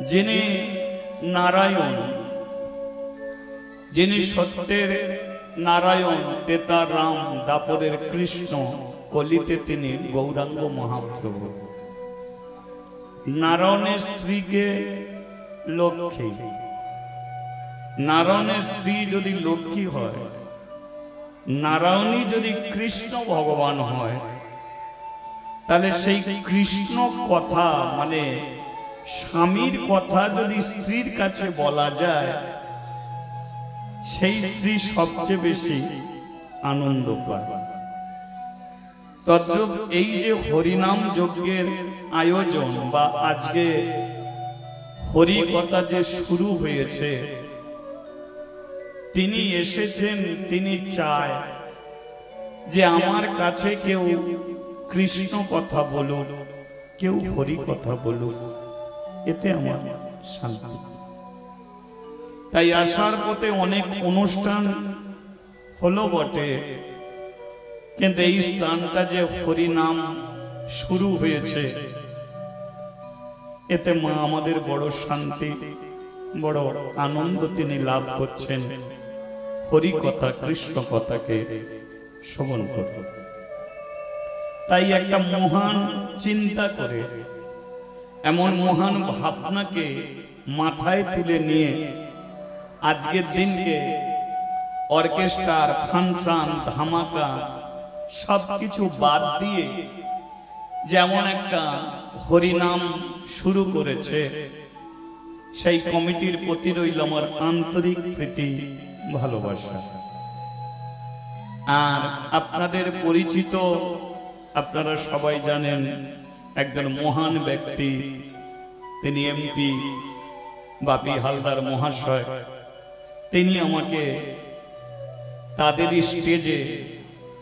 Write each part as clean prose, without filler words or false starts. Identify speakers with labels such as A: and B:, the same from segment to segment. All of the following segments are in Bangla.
A: যিনি নারায়ণ, যিনি সত্যের নারায়ণ, তেতার রাম, দাপরের কৃষ্ণ, কলিতে তিনি গৌরাঙ্গ মহাপ্রভু। নারায়ণের স্ত্রীকে লক্ষ্মী, নারায়ণের স্ত্রী যদি লক্ষ্মী হয়, নারায়ণী যদি কৃষ্ণ ভগবান হয়, তাহলে সেই কৃষ্ণ কথা মানে স্বামীর কথা যদি স্ত্রীর কাছে বলা যায়, সেই স্ত্রী সবচেয়ে বেশি আনন্দ পায়। তদ্রূপ এই যে হরিনাম যজ্ঞের আয়োজন বা আজকে হরি কথা যে শুরু হয়েছে, তিনি এসেছেন, তিনি চায় যে আমার কাছে কেউ কৃষ্ণ কথা বলুক, কেউ হরি কথা বলুক, এতে আমার শান্তি। তাই আসার পথে অনেক অনুষ্ঠান হলো বটে, কিন্তু এই স্থানটা যে হরিনাম শুরু হয়েছে, এতে মা আমাদের বড় শান্তি, বড় আনন্দ তিনি লাভ করছেন হরি কথা, কৃষ্ণ কথাকে শ্রবণ করে। তাই একটা মহান চিন্তা করে, এমন মহান ভাবনাকে মাথায় তুলে নিয়ে আজকের দিনকে অর্কেস্ট্রার ফাংশন, ধামাকা সবকিছু বাদ দিয়ে যেমন একটা হরিনাম শুরু করেছে, সেই কমিটির প্রতি রইল আমার আন্তরিক প্রীতি, ভালোবাসা। আর আপনাদের পরিচিত, আপনারা সবাই জানেন একজন মহান ব্যক্তি, তিনি এমপি বাপি হালদার মহাশয়। তিনি আমাকে তাদের স্টেজে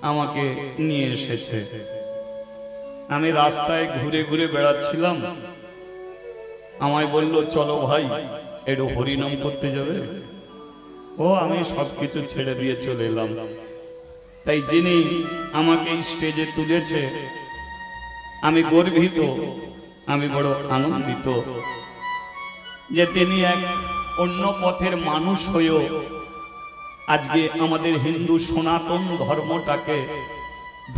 A: আমাকে নিয়ে এসেছে। আমি রাস্তায় ঘুরে ঘুরে বেড়াচ্ছিলাম, আমায় বলল চলো ভাই একটু হরিনাম করতে যাবে। ও আমি সবকিছু ছেড়ে দিয়ে চলে এলাম। তাই যিনি আমাকে স্টেজে তুলেছে, আমি গর্বিত, আমি বড় আনন্দিত যে তিনি এক অন্য পথের মানুষ হয়েও আজকে আমাদের হিন্দু সনাতন ধর্মটাকে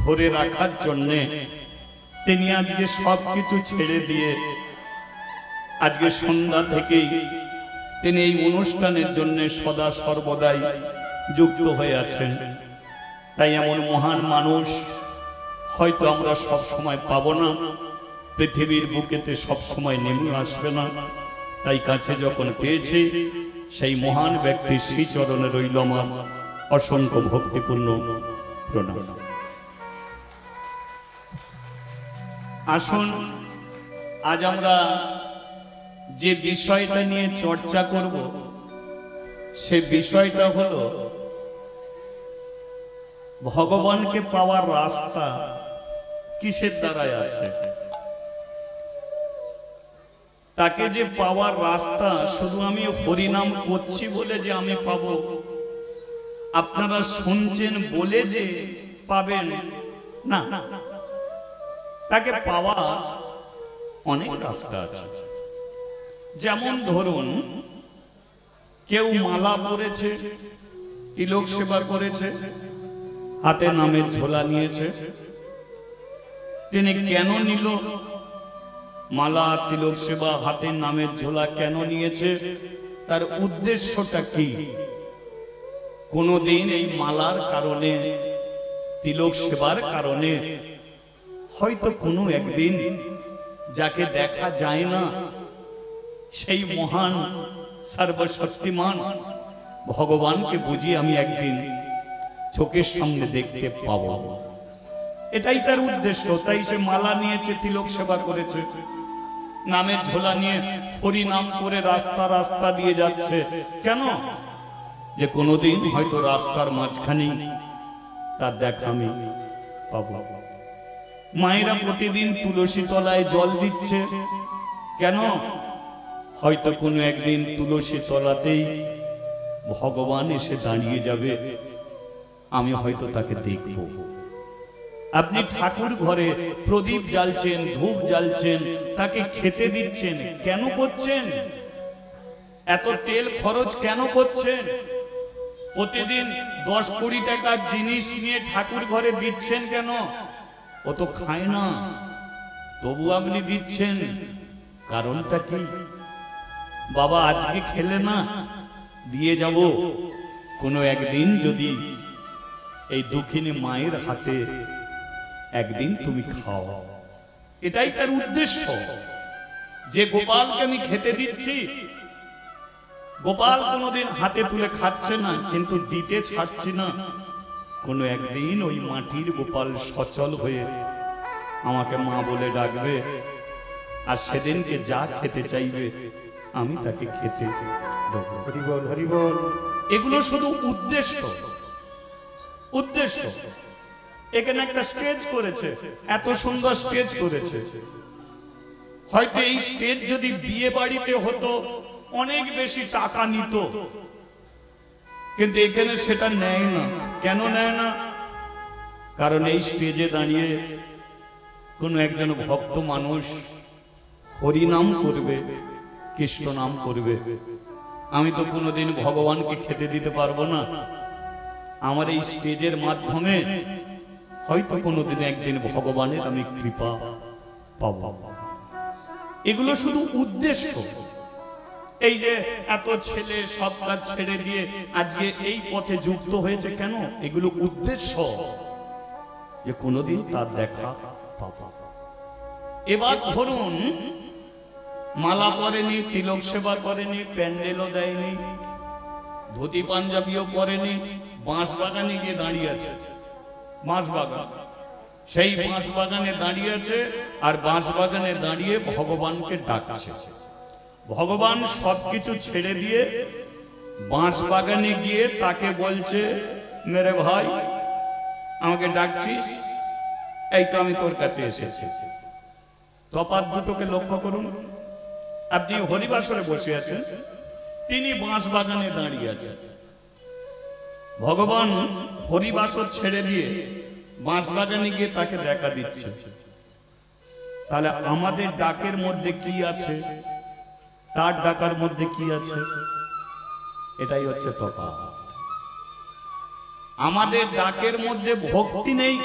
A: ধরে রাখার জন্যে তিনি আজকে সবকিছু ছেড়ে দিয়ে আজকে সন্ধ্যা থেকেই তিনি এই অনুষ্ঠানের জন্য সদা সর্বদাই যুক্ত হয়ে আছেন। তাই এমন মহান মানুষ হয়তো আমরা সব সময় পাবো না, পৃথিবীর বুকেতে সব সময় নেমে আসবে না। তাই কাছে যখন পেয়েছি, সেই মহান ব্যক্তির শ্রীচরণে রইল আমার অসংখ্য ভক্তিপূর্ণ প্রণাম। আসুন, আজ আমরা যে বিষয়টা নিয়ে চর্চা করব, সে বিষয়টা হলো ভগবানকে পাওয়ার রাস্তা কিসের দ্বারায় আছে। তাকে যে পাওয়ার রাস্তা শুধু আমি হরিনাম করছি বলে যে আমি পাবো, আপনারা শুনছেন বলে যে পাবেন না, তাকে পাওয়া অনেক রাস্তা আছে। যেমন ধরুন, কেউ মালা পরেছে, তিলক সেবা করেছে, হাতে নামের ঝোলা নিয়েছে। তিনি কেন নিল মালা, তিলক সেবা, হাতে নামের ঝোলা কেন নিয়েছে, তার উদ্দেশ্যটা কি? কোনদিন এই মালার কারণে, তিলক সেবার কারণে হয়তো কোনো একদিন যাকে দেখা যায় না, সেই মহান সর্বশক্তিমান ভগবানকে বুঝি আমি একদিন চোখের সামনে দেখতে পাবো, এটাই তার উদ্দেশ্য। তাই সে মালা নিয়েছে, তিলক সেবা করেছে, নামের ঝোলা নিয়ে হরি নাম করে রাস্তা রাস্তা দিয়ে যাচ্ছে। কেন? যে কোনোদিন হয়তো রাস্তার মাঝখানে তার দেখা আমি পাবো। মায়েরা প্রতিদিন তুলসী তলায় জল দিচ্ছে, কেন? হয়তো কোনো একদিন তুলসী তলাতেই ভগবান এসে দাঁড়িয়ে যাবে, আমি হয়তো তাকে দেখব। আপনি ঠাকুর ঘরে প্রদীপ জ্বালছেন, ধূপ জ্বালছেন, তাকে খেতে দিচ্ছেন, কেন করছেন? এত তেল খরচ কেন করছেন? প্রতিদিন 10-20 টাকার জিনিস নিয়ে ঠাকুর ঘরে দিচ্ছেন কেন? ও তো খায় না, তবু আপনি দিচ্ছেন, কারণটা কি? বাবা আজকে খেলে না, দিয়ে যাব, কোনো একদিন যদি এই দুঃখিনী মায়ের হাতে একদিন তুমি খাও। এটাই তার উদ্দেশ্য, যে গোপালকে আমি খেতে দিচ্ছি। গোপাল কোনোদিন হাতে তুলে খাচ্ছে না, কিন্তু দিতে ছাড়ছি না। কোনো একদিন ওই মাটির গোপাল সচল হয়ে আমাকে মা বলে ডাকবে, আর সেদিনকে যা খেতে চাইবে আমি তাকে খেতে দেব। হরি বল, হরি বল। এগুলো শুধু উদ্দেশ্য, উদ্দেশ্য। এখানে একটা স্টেজ করেছে, এত সুন্দর স্টেজ করেছে। হয়তো এই স্টেজ যদি বিয়ে বাড়িতে হতো অনেক বেশি টাকা নিত, কিন্তু এখানে সেটা নেয় না। কেন নেয় না? কারণ এই স্টেজে দাঁড়িয়ে কোনো একজন ভক্ত মানুষ হরি নাম করবে, কৃষ্ণ নাম করবে। আমি তো কোনোদিন ভগবানকে খেতে দিতে পারবো না। আমার এই স্টেজের মাধ্যমে হয়তো কোনোদিন একদিন ভগবানের আমি কৃপা পাবো। এগুলো শুধু উদ্দেশ্য। এই যে এত ছেলে সব কাজ ছেড়ে দিয়ে আজকে এই পথে যুক্ত হয়েছে, কেন? এগুলো উদ্দেশ্য, যে কোনোদিন তার দেখা পাবো। এবার ধরুন মালা পরেনি, তিলক সেবা করেনি, প্যান্ডেলও দেয়নি, ধুতি পাঞ্জাবিও পরেনি, বাঁশ বাগানে গিয়ে দাঁড়িয়ে আছে। বাঁশ বাগান, সেই বাঁশ বাগানে দাঁড়িয়ে আছে, আর বাঁশ বাগানে দাঁড়িয়ে ভগবানকে ডাকছে। ভগবান সবকিছু ছেড়ে দিয়ে বাঁশ বাগানে গিয়ে তাকে বলছে, মেরে ভাই আমাকে ডাকছিস, এই তো আমি তোর কাছে এসেছি। তফাৎ দুটোকে লক্ষ্য করুন। আপনি হরিবাসরে বসে আছেন, তিনি বাঁশ বাগানে দাঁড়িয়ে আছেন। ভগবান হরিবাসর ছেড়ে দিয়ে বাঁশ বাগানে গিয়ে তাকে দেখা দিচ্ছে। তাহলে আমাদের ডাকের মধ্যে কি আছে, তার ডাকার মধ্যে কি আছে? এটাই হচ্ছে তফাৎ। আমাদের ডাকের মধ্যে ভক্তি নেই,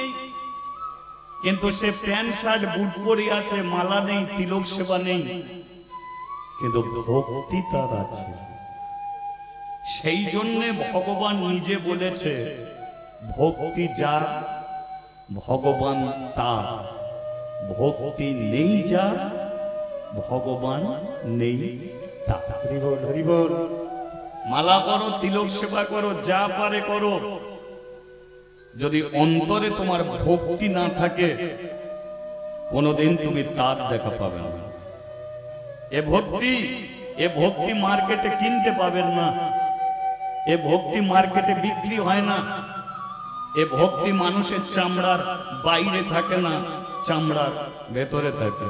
A: কিন্তু সে প্যান্ট শার্ট বুট পরে আছে, মালা নেই, তিলক সেবা নেই, কিন্তু ভক্তি তার আছে। সেই জন্য ভগবান নিজে বলেছে, ভক্তি যার ভগবান তার, ভক্তি নেই যার ভগবান নেই তার। হরি বল, হরি বল। মালা করো, তিলক সেবা করো, যা পারে করো, যদি অন্তরে তোমার ভক্তি না থাকে কোনোদিন তুমি তার দেখা পাবে না। এ ভক্তি মার্কেটে কিনতে পাবেন না, এ ভক্তি মার্কেটে বিক্রি হয় না। এ ভক্তি মানুষের চামড়ার বাইরে থাকে না, চামড়ার ভেতরে থাকে।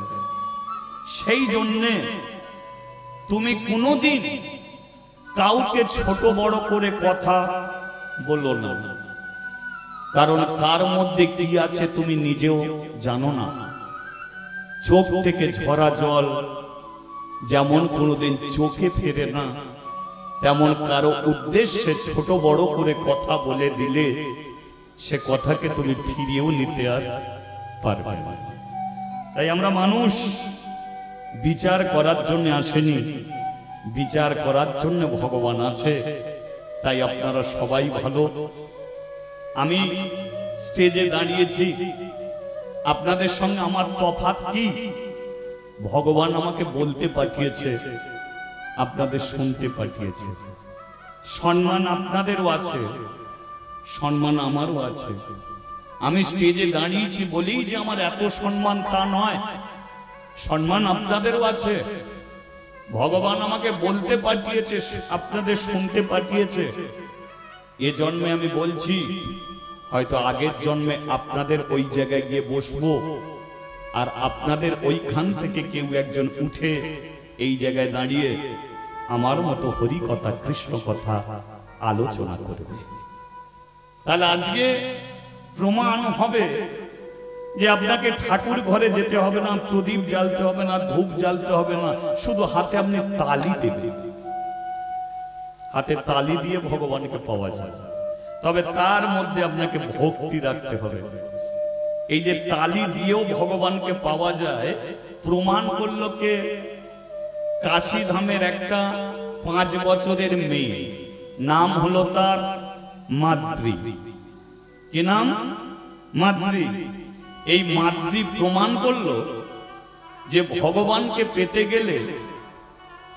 A: সেই জন্যে তুমি কোনোদিন কাউকে ছোট বড় করে কথা বলো না, কারণ কার মধ্যে কি আছে তুমি নিজেও জানো না। চোখ থেকে ঝরা জল যেমন কোনোদিন চোখে ফেরে না, তেমন কারো উদ্দেশ্যে ছোট বড় করে কথা বলে দিলে সে কথাকে তুমি ফিরিয়েও নিতে আর পারবে না। তাই আমরা মানুষ বিচার করার জন্য আসেনি, বিচার করার জন্য ভগবান আছে। তাই আপনারা সবাই ভালো। আমি স্টেজে দাঁড়িয়েছি, আপনাদের সঙ্গে আমার তফাৎ কি? ভগবান আমাকে বলতে পাঠিয়েছে, আপনাদের শুনতে পাঠিয়েছে। সম্মান আপনাদেরও আছে, সম্মান আমারও আছে। আমি স্টেজে দাঁড়িয়েছি বলেই যে আমার এত সম্মান তা নয়, সম্মান আপনাদেরও আছে। ভগবান আমাকে বলতে পাঠিয়েছে, আপনাদের শুনতে পাঠিয়েছে। এ জন্মে আমি বলছি, হয়তো আগের জন্মে আপনাদের ওই জায়গায় গিয়ে বসবো, আর আপনাদের ওইখান থেকে কেউ একজন উঠে এই জায়গায় দাঁড়িয়ে আমার মতো হরি কথা, কৃষ্ণ কথা আলোচনা করবে। তাহলে আজকে প্রমাণ হবে যে আপনাকে ঠাকুর ঘরে যেতে হবে না, প্রদীপ জ্বালতে হবে না, ধূপ জ্বালতে হবে না, শুধু হাতে আপনি তালি দেবেন। হাতে তালি দিয়ে ভগবানকে পাওয়া যায়, তবে তার মধ্যে আপনাকে ভক্তি রাখতে হবে। এই যে তালি দিয়েও ভগবানকে পাওয়া যায়, প্রমাণ করলো কে? কাশী ধামের একটা 5 বছরের মেয়ে, নাম হলো তার মাদ্রি। কি নাম? মাদ্রি। এই মাদ্রি প্রমাণ করলো যে ভগবানকে পেতে গেলে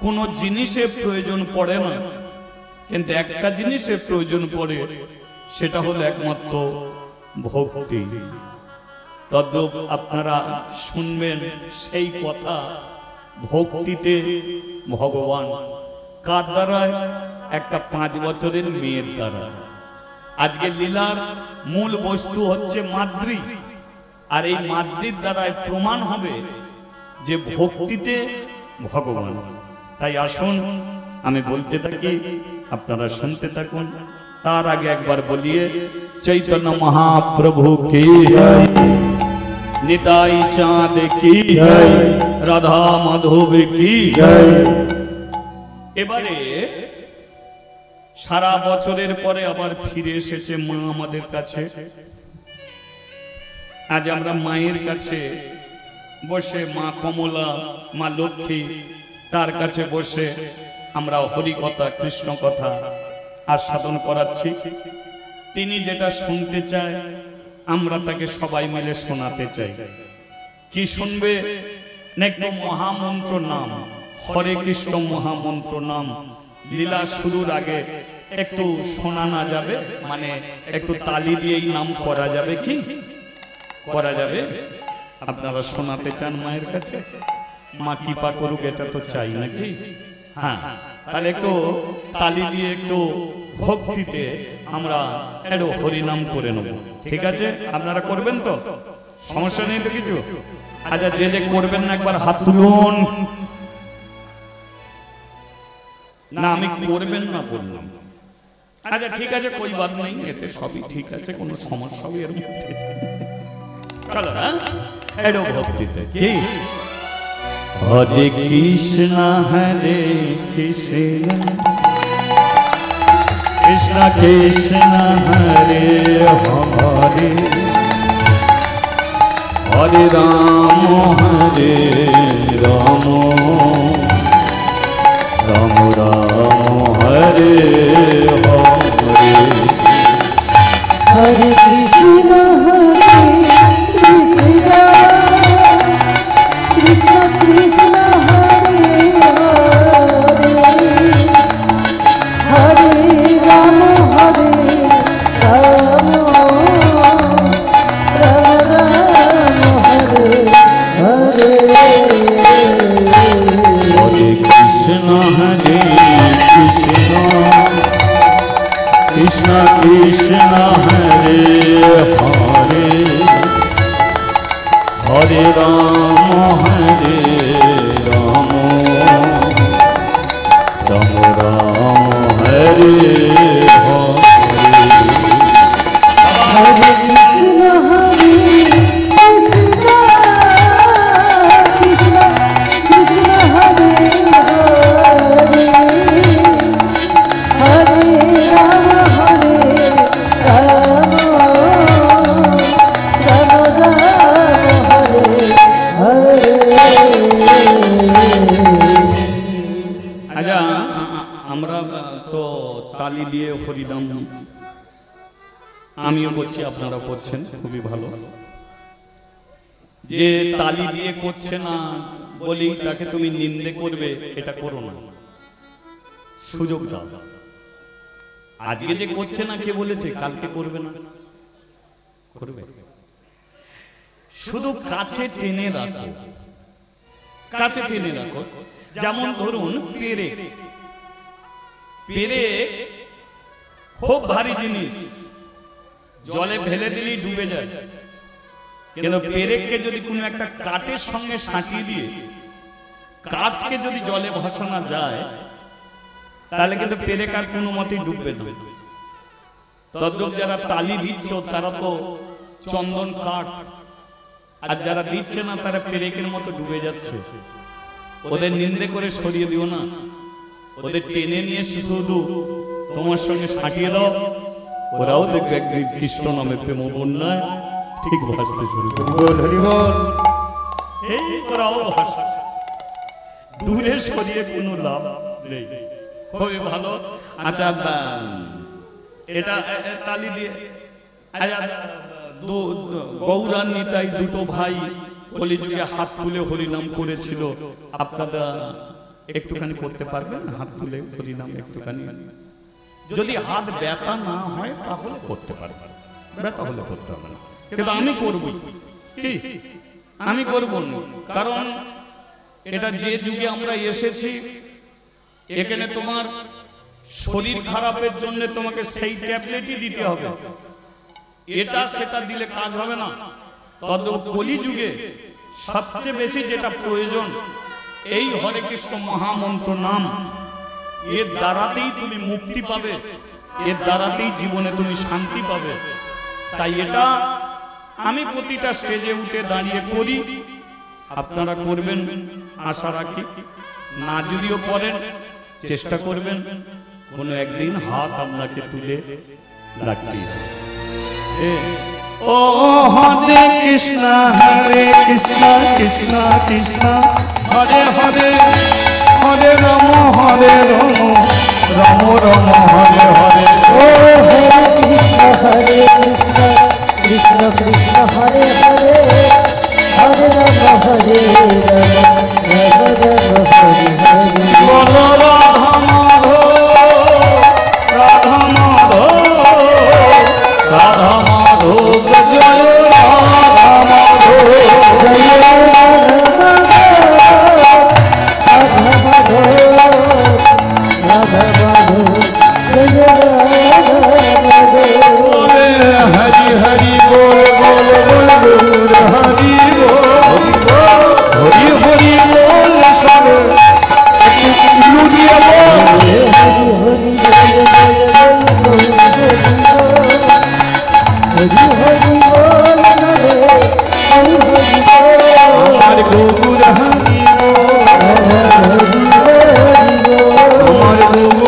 A: কোনো জিনিসের প্রয়োজন পড়ে না, কিন্তু একটা জিনিসের প্রয়োজন পড়ে, সেটা হলো একমাত্র ভক্তি। তদ্রূপ আপনারা শুনবেন সেই কথা, ভক্তিতে ভগবান। কার দ্বারা? একটা 5 বছরের মেয়ের দ্বারা। আজকে লীলার মূল বস্তু হচ্ছে মাদ্রি, আর এই মাদ্রির দ্বারাই প্রমাণ হবে যে ভক্তিতে ভগবান। তাই আসুন আমি বলতে থাকি, আপনারা শুনতে থাকুন। তার আগে একবার বলিয়ে চৈতন্য মহাপ্রভু কি জয়, নিতাই চাঁদ কি জয়, রাধা মাধব কি জয়। এবারে সারা বছরের পরে আবার ফিরে এসেছে মা আমাদের কাছে। আজ আমরা মায়ের কাছে বসে, মা কমলা, মা লক্ষ্মী, তার কাছে বসে আমরা হরি কথা, কৃষ্ণ কথা আস্বাদন করাচ্ছি। তিনি যেটা শুনতে চায় আমরা তাকে সবাই মিলে শোনাতে চাই। কি শুনবে? একটু মহামন্ত্র নাম, হরে কৃষ্ণ মহামন্ত্র নাম লীলা শুরুর আগে একটু শোনানো যাবে, মানে একটু তালি দিয়ে এই নাম করা যাবে। কি করা যাবে? আপনারা শোনাতে চান মায়ের কাছে? মা কৃপা করুক, এটা তো চাই নাকি? হ্যাঁ, তাহলে একটু তালি দিয়ে একটু ভক্তিতে আমরা একটু হরিনাম করে নেব, ঠিক আছে? আপনারা করবেন তো? সমস্যা নেই তো কিছু? আচ্ছা, যে যে করবেন না একবার হাত তুলুন। না, আমি করবেন না বললাম। আচ্ছা ঠিক আছে, কই বাদ নেই, এতে সবই ঠিক আছে, কোনো সমস্যা এর মধ্যে। চলো একটু ভক্তিতে। কি? হরে কৃষ্ণ হরে কৃষ্ণ, কৃষ্ণ কৃষ্ণ হরে হরে, হরে রাম হরে রাম, রাম রাম হরে হরে,
B: হরে কৃষ্ণ হরে কৃষ্ণ, কৃষ্ণ কৃষ্ণ হরে হরে, হরে রাম হরে রাম, রাম রাম হরে হরে।
A: হরে কৃষ্ণ হরে কৃষ্ণ, কৃষ্ণ কৃষ্ণ হরে হরে, হরে রাম হরে রাম, রাম রাম হরে হরে।
B: হরে কৃষ্ণ হরে কৃষ্ণ, কৃষ্ণ কৃষ্ণ হরে হরে, হরে রাম হরে রাম, রাম রাম হরে হরে।
A: আচ্ছা, আমরা তো তালি দিয়ে হরিনাম আমিও করছি, আপনারা করছেন, খুবই ভালো। যে তালি দিয়ে করছে না বলি তাকে তুমি নিন্দে করবে, এটা করো না, সুযোগ দাও। আজকে যে করছে না কে বলেছে কালকে করবে না? করবে। শুধু কাছে টেনে রাখো, কাছে টেনে রাখো। যেমন ধরুন পেরেক, পেরেক খুব ভারী জিনিস, জলে ফেলে দিলেই ডুবে যায়। কিন্তু পেরেককে যদি কোনো একটা কাঠের সঙ্গে সাঁটিয়ে দিয়ে কাঠকে যদি জলে ভাসানো যায়, তাহলে কিন্তু পেরেক আর কোনো মতেই ডুববে না। তদ্রূপ যারা তালি দিচ্ছ তারা তো চন্দন কাঠ, আর যারা দিচ্ছে না তারা পেরেকের মতো ডুবে যাচ্ছে। ওদের নিন্দে করে সরিয়ে দিও না, ওদের টেনে নিয়ে শুধু তোমার সঙ্গে সাঁটিয়ে দাও, ওরাও দেখবে একদিন কৃষ্ণ নামে প্রেম বন্যায় ঠিক ভাসতে শুরু করবে। এই ওরাও ভাসে, দূরে সরিয়ে কোনো লাভ নেই। খুবই ভালো। আচ্ছা এটা তালি দিয়ে গৌরান্বিতাই দুটো ভাই কলিযুগে হাত তুলে হরিনাম করেছিল। আপনারা একটুখানি করতে পারবেন হাত তুলে হরিনাম একটুখানি? যদি হাত ব্যথা না হয় তাহলে করতে পারবেন, ব্যথা হলে করতে হবে না, কিন্তু আমি করব। কি আমি করব? কারণ এটা যে যুগে আমরা এসেছি, এখানে তোমার শরীর খারাপের জন্য তোমাকে সেই ট্যাবলেটই দিতে হবে, এটা সেটা দিলে কাজ হবে না। তবে কলিযুগে সবচেয়ে বেশি যেটা প্রয়োজন এই হরে কৃষ্ণ মহামন্ত্র নাম। এর দ্বারাতেই তুমি মুক্তি পাবে, এর দ্বারাতেই জীবনে তুমি শান্তি পাবে। তাই এটা আমি প্রতিটা স্টেজে উঠে দাঁড়িয়ে করি, আপনারা করবেন আশা রাখি। না যদিও করেন চেষ্টা করবেন কোনো একদিন হাত আপনাকে তুলে রাখতে। ও হরে কৃষ্ণ হরে কৃষ্ণ কৃষ্ণ কৃষ্ণ হরে হরে, হরে রাম হরে রাম রাম রাম হরে হরে।
B: ও হরে কৃষ্ণ হরে কৃষ্ণ কৃষ্ণ কৃষ্ণ হরে হরে, হরে রাম হরে রাম রাম রাম হরে হরে।
A: বলো রাধা মাধব রাধা মাধব রাধা মাধব জয় রাধা মাধব
B: জয় রাধা মাধব রাধা মাধব রাধা মাধব জয় রাধা মাধব।
A: হরি হরি বল বল বল বল হরি বল হরি হরি বল সব লুটিয়ে বল
B: হরি হরি জয় জয় জয় হরি হরি বল হরে হরি হরি বল।
A: আমার গৌর হরি বল
B: হরি হরি বল
A: আমার গৌর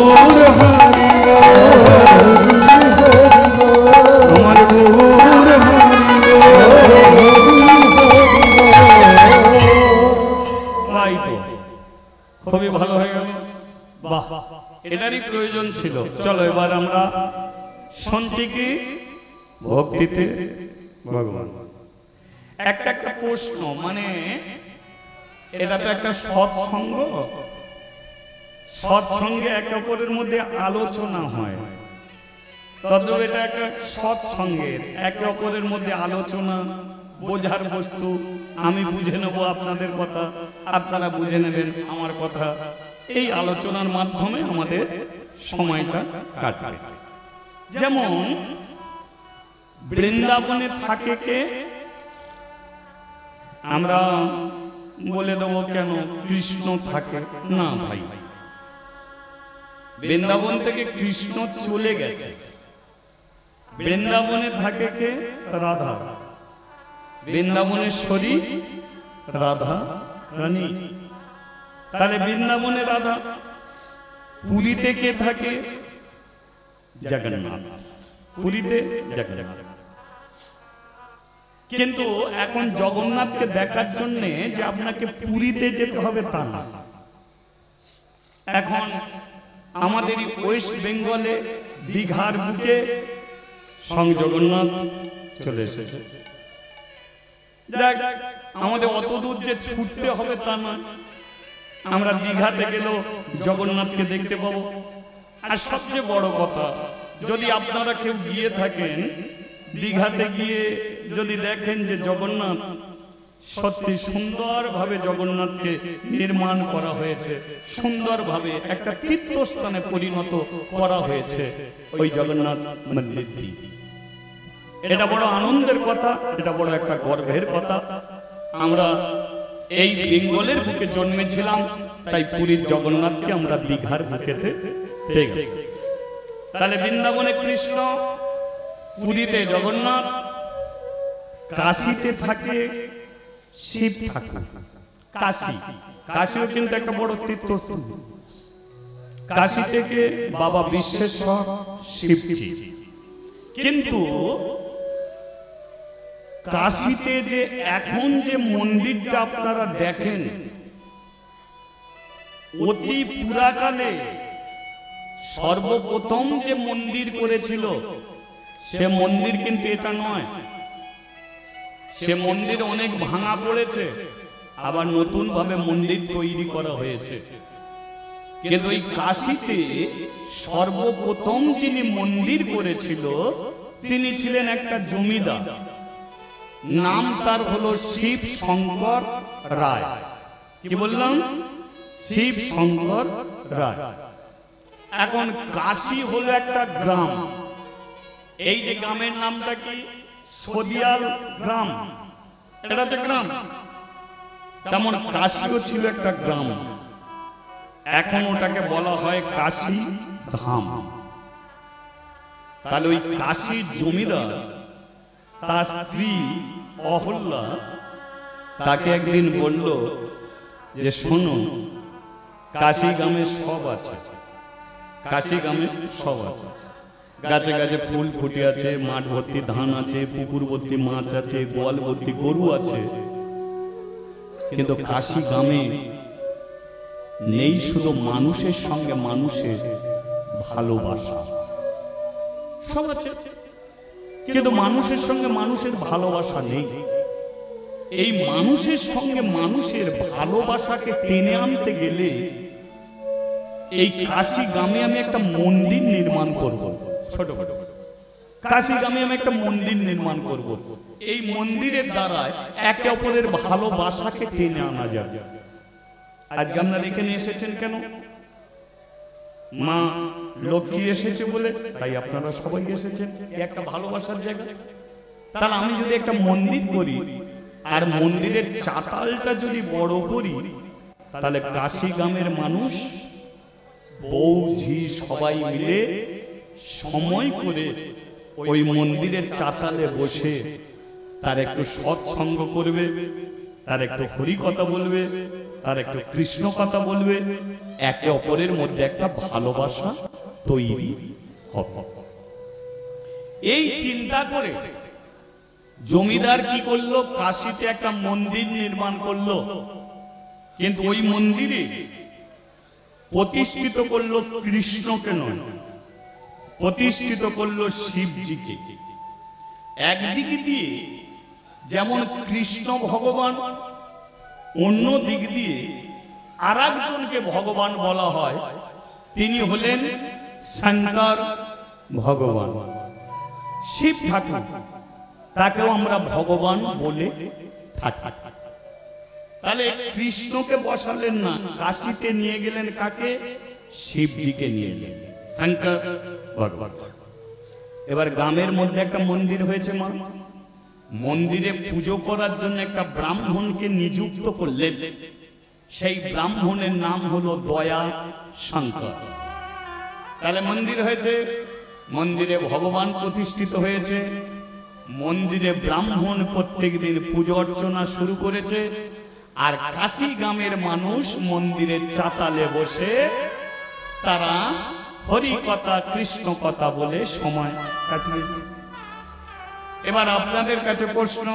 A: হরি বল আমার গৌর হরি বল। খুবই ভালো হয়ে গেল, বাহ, এটারই প্রয়োজন ছিল। চলো এবার আমরা শুনছি কি ভক্তিতে ভগবান। একটা একটা প্রশ্ন, মানে এটা তো একটা সৎসঙ্গ, সৎসঙ্গে একে অপরের মধ্যে আলোচনা হয়, তদ্রূপ এটা একটা সৎসঙ্গের একে অপরের মধ্যে আলোচনা, বোঝার বস্তু। আমি বুঝে নেব আপনাদের কথা, আপনারা বুঝে নেবেন আমার কথা। এই আলোচনার মাধ্যমে আমাদের সময়টা কাটবে। যেমন বৃন্দাবনে থাকে কে? আমরা বলে দেবো কেন কৃষ্ণ থাকে না ভাই, বৃন্দাবন থেকে কৃষ্ণ চলে গেছে। বৃন্দাবনে থাকে কে? রাধা, বৃন্দাবনেশ্বরী রাধা রানী। তাহলে বৃন্দাবনে রাধা। পুরীতে কে থাকে? জগন্নাথ, পুরীতে জগন্নাথ। কিন্তু এখন জগন্নাথকে দেখার জন্য যে আপনাকে পুরীতে যেতে হবে তা না। এখন আমাদের ওয়েস্ট বেঙ্গলে দীঘার বুকে স্বয়ং জগন্নাথ চলে এসেছে। দেখ, আমাদের অত দূর যে ছুটতে হবে তা না, আমরা দীঘাতে গেলেও জগন্নাথকে দেখতে পাবো। আর সবচেয়ে বড় কথা, যদি আপনারা কেউ গিয়ে থাকেন দীঘাতে, গিয়ে যদি দেখেন যে জগন্নাথ সত্যি সুন্দরভাবে জগন্নাথকে নির্মাণ করা হয়েছে, সুন্দরভাবে একটা তীর্থস্থানে পরিণত করা হয়েছে ওই জগন্নাথ মন্দিরটি। এটা বড় আনন্দের কথা, এটা বড় একটা গর্বের কথা। আমরা এই বেঙ্গলের বুকে জন্মেছিলাম, তাই পুরীর জগন্নাথকে আমরা দীঘার বুকেতে পেয়ে গেলাম। তাহলে বৃন্দাবনে কৃষ্ণ, পুরীতে জগন্নাথ, কাশীতে থাকে শিব ঠাকুর। কাশী, কাশীও কিন্তু একটা বড় তীর্থস্থান। কাশী থেকে বাবা বিশ্বেশ্বর শিবজি। কিন্তু কাশীতে যে এখন যে মন্দিরটা আপনারা দেখেন, অতি পুরাকালে সর্বপ্রথম যে মন্দির করেছিল সে মন্দির কিন্তু এটা নয়। সে মন্দির অনেক ভাঙা পড়েছে, আবার নতুন ভাবে মন্দির তৈরি করা হয়েছে। কিন্তু এই কাশীতে সর্বপ্রথম যিনি মন্দির করেছিল তিনি ছিলেন একটা জমিদার, নাম তার হলো শিব শঙ্কর রায়। কি বললাম? শিব শঙ্কর রায়। এখন কাশী হলো একটা গ্রাম। এই যে গ্রামের নামটা কি? সদিয়াল গ্রাম। এটা হচ্ছে গ্রাম। তেমন কাশীও ছিল একটা গ্রাম। এখন ওটাকে বলা হয় কাশী ধাম। তাহলে ওই কাশী জমিদার তার স্ত্রী অহল্যা তাকে একদিন বলল যে শোনো, কাশী গ্রামে সব আছে, কাশী গ্রামে সব আছে। গাছে গাছে ফুল ফুটে আছে, মাঠ ভর্তি ধান আছে, পুকুর ভর্তি মাছ আছে, গোয়াল ভর্তি গরু আছে, কিন্তু কাশী গ্রামে নেই শুধু মানুষের সঙ্গে মানুষের ভালোবাসা। সব আছে কিন্তু মানুষের সঙ্গে মানুষের ভালোবাসা নেই। এই মানুষের সঙ্গে মানুষের ভালোবাসাকে টেনে আনতে গেলে এই কাশী গ্রামে আমি একটা মন্দির নির্মাণ করব। ছোট কাশী গ্রামে আমি একটা মন্দির নির্মাণ করব। এই মন্দিরের দ্বারা একে অপরের ভালোবাসাকে টেনে আনা যাবে। আজকে আপনারা এখানে এসেছেন কেন? মা লক্ষ্মী এসেছে বলে, তাই আপনারা সবাই এসেছেন। একটা ভালোবাসার জায়গা। তাহলে আমি যদি একটা মন্দির করি আর মন্দিরের চাতালটা যদি বড় করি, তাহলে কাশী গ্রামের মানুষ বউ ঝি সবাই মিলে সময় করে ওই মন্দিরের চাতালে বসে তার একটু সৎসঙ্গ করবে, তার একটু হরি কথা বলবে, তার একটু কৃষ্ণ কথা বলবে, একে অপরের মধ্যে একটা ভালোবাসা তৈরি হবে। এই চিন্তা করে জমিদার কি করলো? কাশীতে একটা মন্দির নির্মাণ করলো। কিন্তু ওই মন্দিরে প্রতিষ্ঠিত করলো কৃষ্ণকে নয়, প্রতিষ্ঠিত করলো শিবজিকে। একদিকে দিয়ে যেমন কৃষ্ণ ভগবান, অন্য দিক দিয়ে আর একজনকে ভগবান বলা হয়, তিনি হলেন শঙ্কর ভগবান। শিব ঠাকুর, তাকেও আমরা ভগবান বলে থাকি। তাহলে কৃষ্ণকে বসালেন না, কাশীতে নিয়ে গেলেন কাকে? শিবজিকে নিয়ে গেলেন, শঙ্কর ভগবান। এবার গ্রামের মধ্যে একটা মন্দির হয়েছে, মা মন্দিরে পুজো করার জন্য একটা ব্রাহ্মণকে নিযুক্ত করলেন। সেই ব্রাহ্মণের নাম হলো দয়া শঙ্কর। তাহলে মন্দির হয়েছে, মন্দিরে ভগবান প্রতিষ্ঠিত হয়েছে, মন্দিরে ব্রাহ্মণ প্রত্যেকদিন পুজো অর্চনা শুরু করেছে। আর কাশী গ্রামের মানুষ মন্দিরের চাতালে বসে তারা হরি কথা কৃষ্ণ কথা বলে সময় কাটিয়েছে। এবার আপনাদের কাছে প্রশ্ন,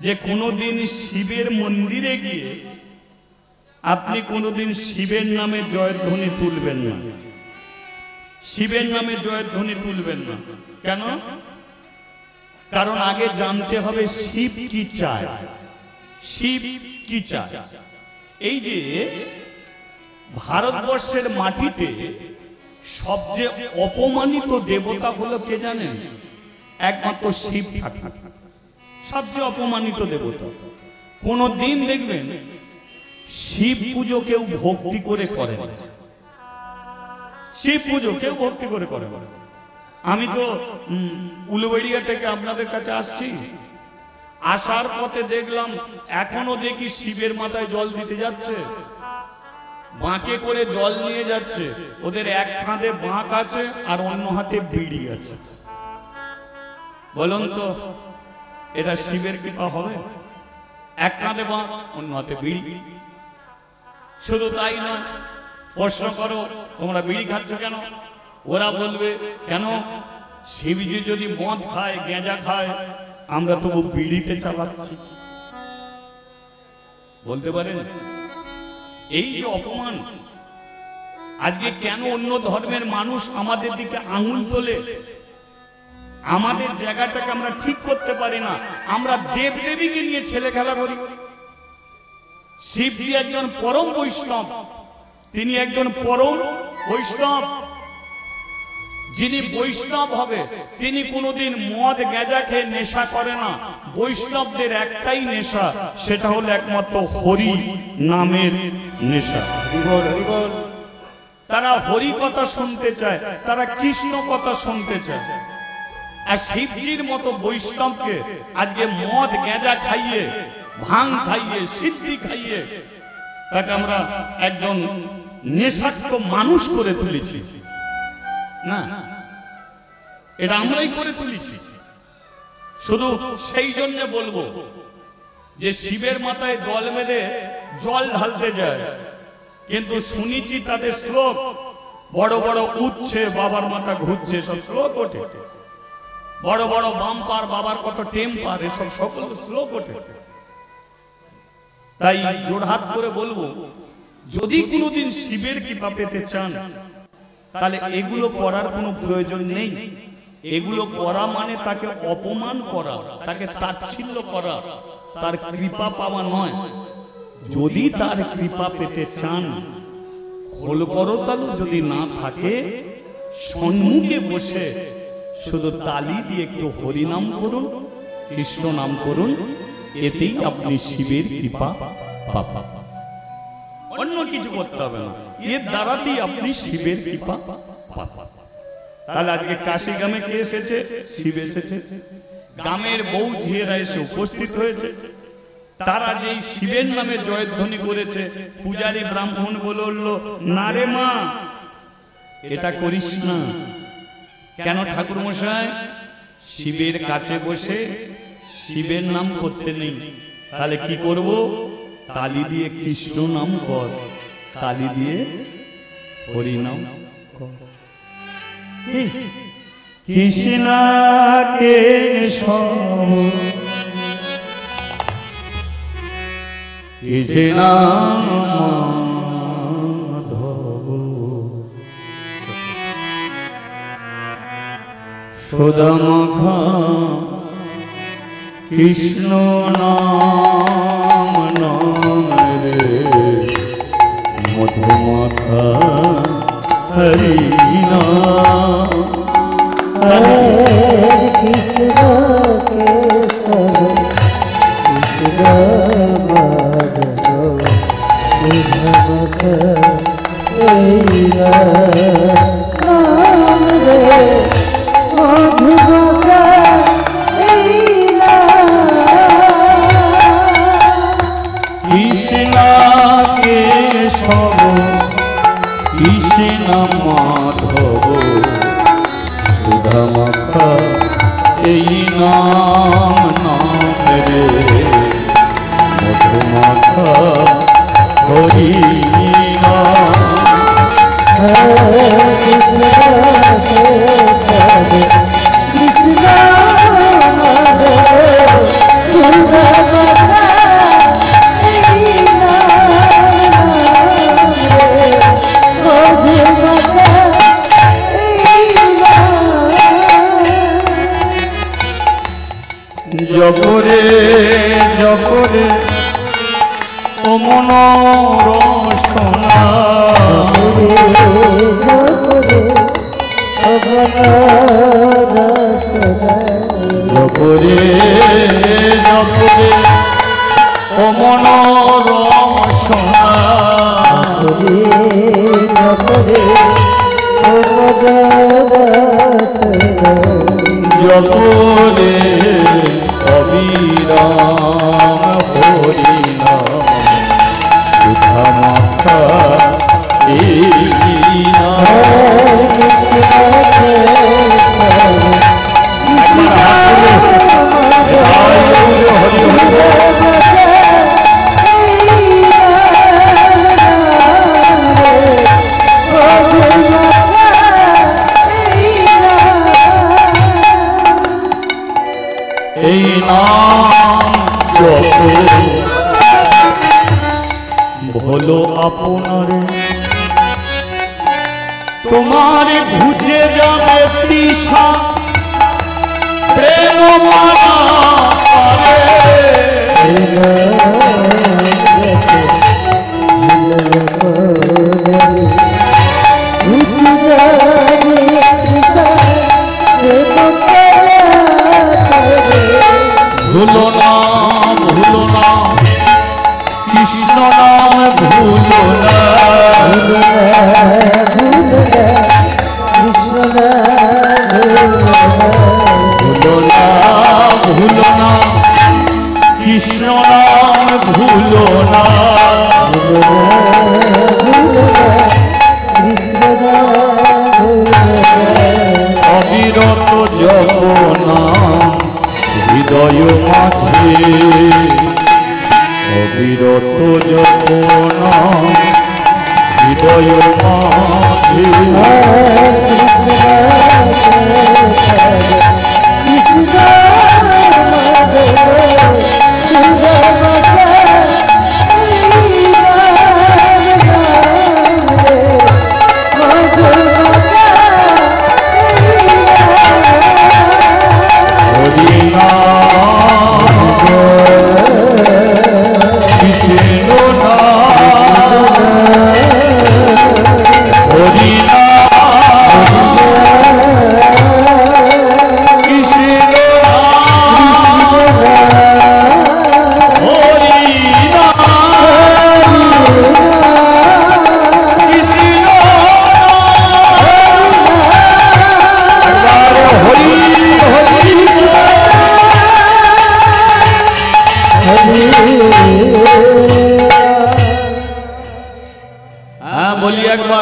A: যে কোনোদিন শিবের মন্দিরে গিয়ে আপনি কোনোদিন শিবের নামে জয়ধ্বনি তুলবেন না। শিবের নামে জয়ধ্বনি তুলবেন না। কেন? কারণ আগে জানতে হবে শিব কি চায়, শিব কি চায়। এই যে ভারতবর্ষের মাটিতে সবচেয়ে অপমানিত দেবতা হলো কে জানেন? একমাত্র শিব ঠাকুর। সবচেয়ে অপমানিত দেবতা। কোনদিন দেখবেন শিব পুজো কেউ ভক্তি করে করে না। শিব পুজো কেউ ভক্তি করে করে। আমি তো উলুবেড়িয়া থেকে আপনাদের কাছে আসছি, আসার পথে দেখলাম এখনো দেখি শিবের মাথায় জল দিতে যাচ্ছে, বাঁকে করে জল নিয়ে যাচ্ছে। ওদের এক হাতে বাঁক আছে আর অন্য হাতে বিড়ি আছে। বলুন তো এটা শিবের কৃপা হবে? এক কাঁধে বাঁক, অন্য হাতে বিড়ি। শুধু তাই নয়, প্রশ্ন করো তোমরা বিড়ি খাচ্ছ কেন? ওরা বলবে কেন শিবজি যদি মদ খায়, গেঁজা খায়, আমরা তবু বিড়িতে চালাচ্ছি। বলতে পারেন এই যে অপমান, আজকে কেন অন্য ধর্মের মানুষ আমাদের দিকে আঙুল তোলে? আমাদের জায়গাটাকে আমরা ঠিক করতে পারি না। আমরা দেব দেবীকে নিয়ে ছেলে খেলা করি। শিবজি একজন পরম বৈষ্ণব, তিনি একজন পরম বৈষ্ণব। যিনি বৈষ্ণব হবে তিনি কোনোদিন মদ গেঁজা খেয়ে নেশা করে না। বৈষ্ণবদের একটাই নেশা, সেটা হলো একমাত্র হরি নামের নেশা। তারা হরি কথা শুনতে চায়, তারা কৃষ্ণ কথা শুনতে চায়। আর শিবজির মতো বৈষ্ণবকে আজকে মদ গেঁজা খাইয়ে, ভাং খাইয়ে, সিদ্ধি খাইয়ে তাকে আমরা একজন নেশাক্ত মানুষ করে তুলেছি। না, এটা আমরাই করে তুলেছি। শুধু সেই জন্য বলবো যে শিবের মাথায় দল বেঁধে জল ঢালতে যায়, কিন্তু শুনেছি তাদের শ্লোক বড় বড় উঠছে, বাবার মাথা ঘুরছে, সব শ্লোক ওঠে। বড় বড় বাম্পার, বাবার কত টেম্পার, এসব সকল শ্লোক ওঠে। তাই জোড়হাত করে বলবো, যদি কোনোদিন শিবের কৃপা পেতে চান তাহলে এগুলো করার কোনো প্রয়োজন নেই। এগুলো করা মানে তাকে অপমান করা, তাকে তাচ্ছিল্য করা, তার কৃপা পাওয়া নয়। যদি তার কৃপা পেতে চান, খোল করতালু যদি না থাকে, সম্মুখে বসে শুধু তালি দিয়ে একটু হরিনাম করুন, কৃষ্ণ নাম করুন, এতেই আপনি শিবের কৃপা পাবেন। অন্য কিছু করতে হবে না, এর দ্বারাতেই আপনি শিবের কৃপা পাবেন। তাহলে আজকে কাশি গ্রামে কে এসেছে? শিব এসেছে। গ্রামের বউ ঝিয়েরা এসে উপস্থিত হয়েছে। তারা যেই শিবের নামে জয়ধ্বনি করেছে, পূজারী ব্রাহ্মণ বলে উঠল, না রে মা, এটা করিস না। কেন ঠাকুর মশাই? শিবের কাছে বসে শিবের নাম করতে নেই। তাহলে কি করব? তালি দিয়ে কৃষ্ণ নাম কর, তালি দিয়ে হরি নাম কর। কৃষ্ণ কেশব কৃষ্ণ মাধব সুদামুখ কৃষ্ণ নাম নাম রে মধুমাখা হরি নাম।
B: কৃষ্ণ কেশব কৃষ্ণ মাধব সুধামুখ এই নাম রে মধুমাখ এই
A: কৃষ্ণ কেশব কৃষ্ণ মাধব সুধামাখা এই নাম নাম রে মধুমাখা হরি নাম।
B: কৃষ্ণ কেশব কৃষ্ণ মাধব সুধামুখ এই নাম রে মধুমাখ এই
A: জগরে জগরে ও মনোরসনা জগরে জগরে ও মনোরসনা জগরে অবিরাম হরি নাম সুধামাখা এই নাম। আপনারে তোমার ঘুচে যাবে তৃষা প্রেম মারা ভুলো না ভুলো না কৃষ্ণ নাম ভুলো না ভুলো না ভুলো না কৃষ্ণ নাম ভুলো না অবিরত জপনাম হৃদয় মাঝে অবিরত জপনাম হৃদয় মাঝে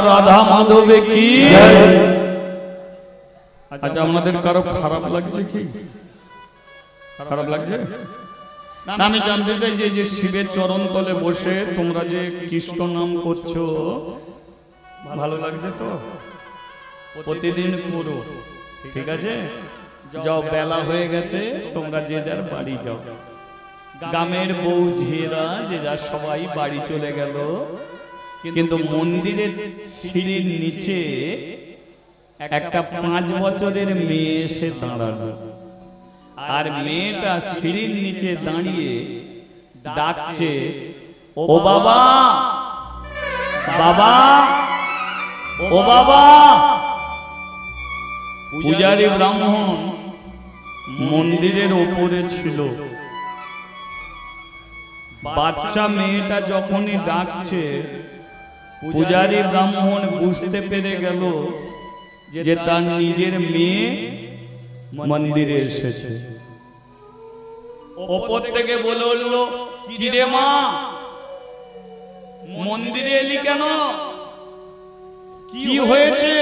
A: রাধা মাধবে কি। আচ্ছা আমাদের কারো খারাপ লাগছে কি? খারাপ লাগছে না? আমি জানতে চাই যে শিবের চরণ তলে বসে তোমরা যে কৃষ্ণ নাম করছো ভালো লাগছে তো? প্রতিদিন করো, ঠিক আছে? যাও, বেলা হয়ে গেছে, তোমরা যে যার বাড়ি যাও। গ্রামের বউ ঝিরা যে যার সবাই বাড়ি চলে গেল, কিন্তু মন্দিরের সিঁড়ির নিচে একটা 5 বছরের মেয়ে এসে দাঁড়ালো। আর মেয়েটা সিঁড়ির নিচে দাঁড়িয়ে ডাকছে, ও বাবা, বাবা, ও বাবা। পূজারী ব্রাহ্মণ মন্দিরের ওপরে ছিল। বাচ্চা মেয়েটা যখনই ডাকছে, পূজারী ব্রাহ্মণ বুঝতে পেরে গেল যে তার নিজের মেয়ে মন্দিরে এসেছে। ওপর থেকে বলে উঠল, কি রে মা, মন্দিরে এলি কেন? কি হয়েছে?